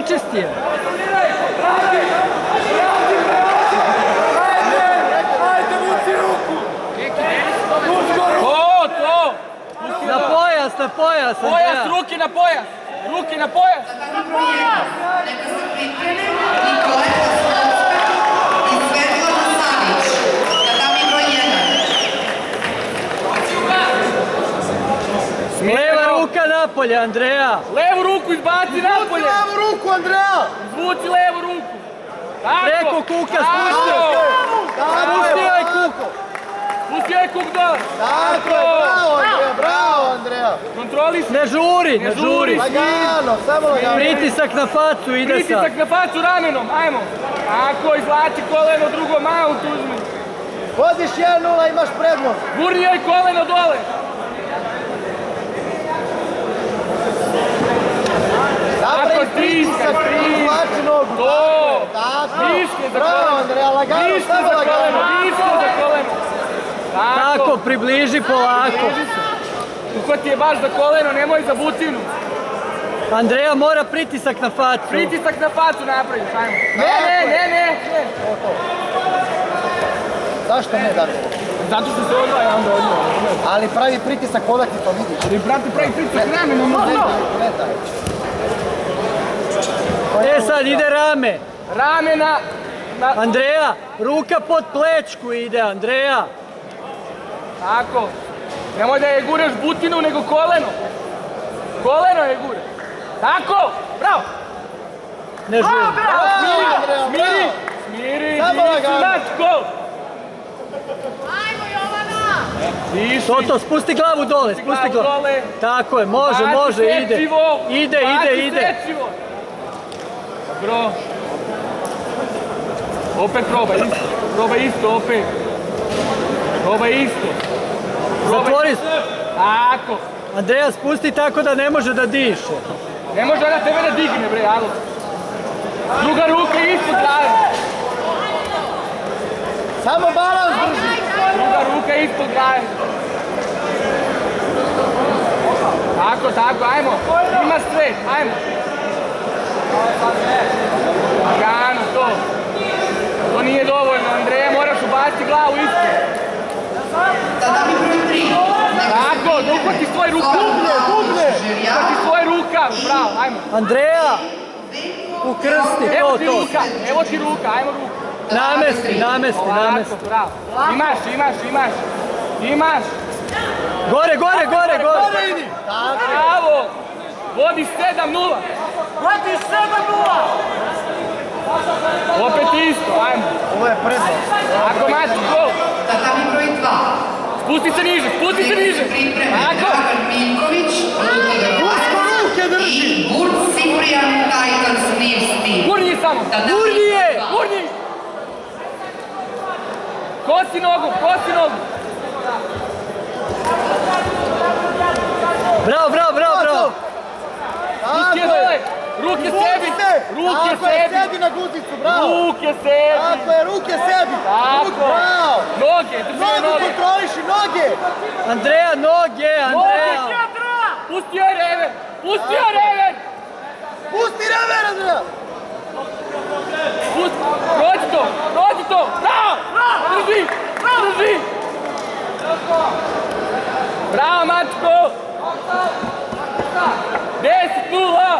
Počisti je. To! Na pojas, na pojas. Pojas, ruke na pojas! Ruke na pojas! Neka se pripremi Nikoleta Slocka i Svetlana Savić. Tatami broj 1. Leva ruka napolje, Andreja. Levu ruku izbaci napolje! Levu ruku, Andreja! Zvuci levu ruku! Tako! Preko kuka Tako! spustio. Spustio je kuku. Pusti ovaj kuk dole! Tako je, bravo Andreja, bravo Andreja! Kontroliš! Ne žuri, ne žuri. Lagano, samo lagano. Pritisak na facu ide sad. Pritisak na facu ramenom, ajmo! Tako, izvlači koleno, drugo mount uzmi! Vodiš 1-0, imaš prednost. Gurni joj koleno dole! Napravi pritisak, izvlači nogu. To! Tako, Viške za bravo koleno! Andreja, lagano, Viške samo za koleno! lagano. Viške za koleno! Tako, približi polako. Uko ti je baš za koleno, nemoj za butinu! Andreja mora pritisak na facu. Pritisak na facu napraviš, ajmo! Ne! Zašto ne, Darko? Zato što se odvaja onda od njega. Ali pravi pritisak odak ti to vidiš. Ali brate, pravi pritisak ramenom, Gledaj. Sad ide rame. Rame na... Andreja, ruka pod plečku ide, Andreja. Tako. Nemoj da je guraš butinu, nego koleno. Koleno je gura. Tako! Bravo! Ne žuri. Smiri! Samo lagano. Načko! Ajmo, Jovana! Diši! Toto, spusti glavu dole, spusti glavu. dole. Tako je, može, ide. Ide. Dobro. Opet probaj isto, opet. Probaj isto. Zatvori. Tako. Andreja, spusti tako da ne može da diše. Ne može ona tebe da digne, bre, alo. Druga ruka ispod glave. Samo balans drži. Druga ruka ispod glave. Tako, ajmo. Ima sve, ajmo. Lagano, to. To nije dovoljno, Andreja, moraš ubaciti glavu ispod. Tatami broj 3. Tako, da uhvati svoj rukav. Uhvati svoj rukav, bravo, ajmo. Andreja, ukrsti, Evo to. ti ruka, ajmo ruku. Namesti. Ovako, bravo. Imaš. Gore. idi. Tako. Bravo. Vodi 7-0. Opet isto, ajmo. Ovo je prednost. Ako Mati, gol. Tatami broj 2. Spusti se niže. Pripreme Tako. Dragan Miljković, Ruke drži. i Vurt Ciprijan Titans Nivsti. Gurni samo. Gurni. Kosi nogu. Bravo. Pusti je dole. Ruke sebi. Tako je, sebi na guzicu, bravo. Ruke sebi. Tako je, ruke sebi. Tako. Bravo. Noge, drži Nogu noge. kontroliši, noge. Andreja, noge, Andreja. Pustio je rever. Pusti rever, Andreja. Prođi to. Bravo. Drži. Bravo, Mačko. 10-0.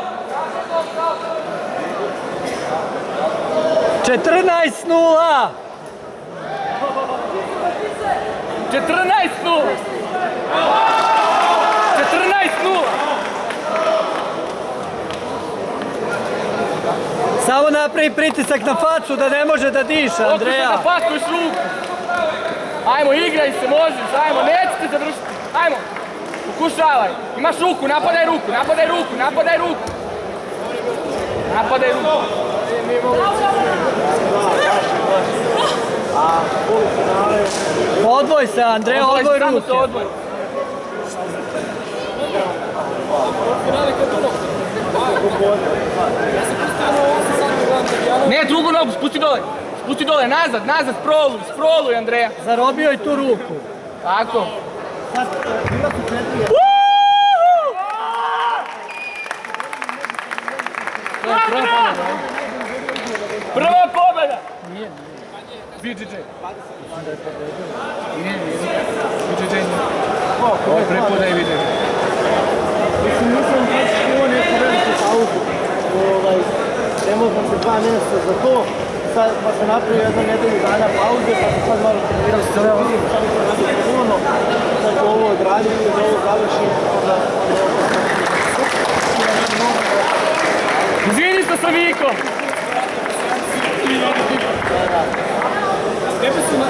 14-0. 14-0. Samo napravi pritisak na facu da ne može da diše, Andreja. Da pakuješ ruku. Ajmo, igraj se, možeš, ajmo, nećete završiti. Ajmo, pokušavaj. Imaš ruku, napadaj ruku. Odvoj se, Andreja, odvoj ruke. Ne, drugu nogu, spusti dole, nazad, sproluj, Andreja. Zarobio i tu ruku. Tako. Prva pobjeda! BJJ. BJJ nije. Ovo je prepodaj BJJ. Mislim, nisam baš čuo neku veliku pauzu. Nemao sam se 2 mjeseca za to. Sad pa se napravio jedno nedelju dana pauze, pa se sad malo trenirao se sve vidim šta mi to radi puno. Sad ću ovo odraditi, da ovo završim, onda Izvini što sam vikao! Tebe su na